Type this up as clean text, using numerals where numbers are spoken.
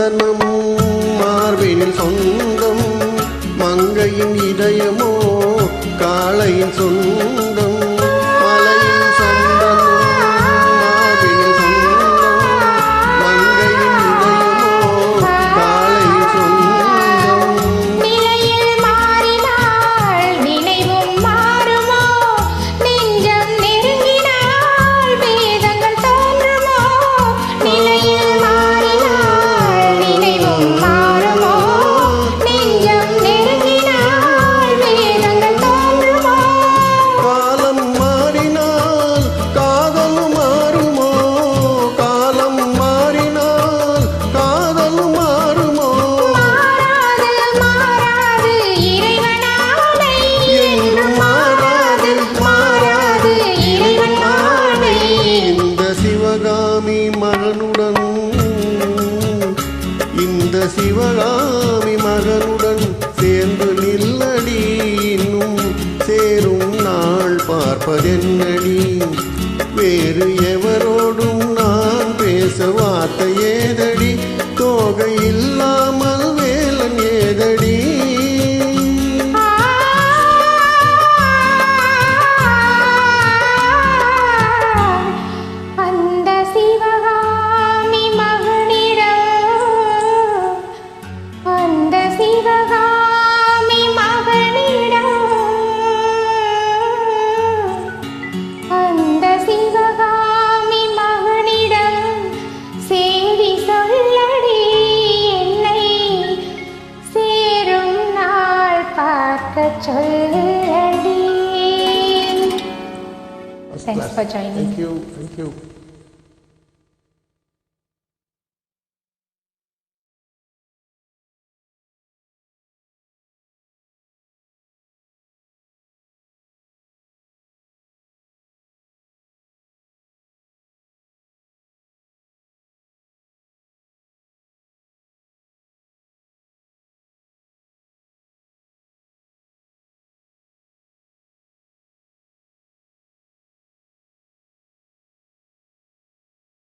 சந்தனம் மார்பினில் சொந்தம் மங்கையின் இதயமோ காளையின் சொந்தம் மலையின் சந்தனம் மார்பினில் சொந்தம் மங்கையின் இதயமோ காளையின் சொந்தம் நிலையில் மாறினாள் நினைவும் மாறுமோ நெஞ்சம் நெருங்கினாள் வேதங்கள் தோன்றுமோ நிலையில் மாறினாள் நினைவும் மாறுமோ நெஞ்சம் நெருங்கினாள் வேதங்கள் தோன்றுமோ காலம் மாறினால் காதலும் மாறுமோ காலம் மாறினால் காதலும் மாறுமோ மாறாது மாறாது இறைவனானை என்றும் மாறாது மாறாது இறைவன் ஆணை இந்த சிவகாமி மகனுடன் இந்த சிவகாமி மகனுடன் சேர்ந்து நில்லடி இன்னும் சேரும் நாள் பார்ப்பதென்னடி வேறு எவரோடும் நான் பேச வார்த்தை ஏதடி தோகை இல்லாமல் வேலன் ஏதடி அந்த சிவகாமி மகனிடம் அந்த சிவகாமி மகனிடம் அந்த சிவகாமி மகனிடம் சேதி சொல்லடி என்னை சேரும் நாள் பார்க்க சொல்லடி. Thanks for joining. Thank you.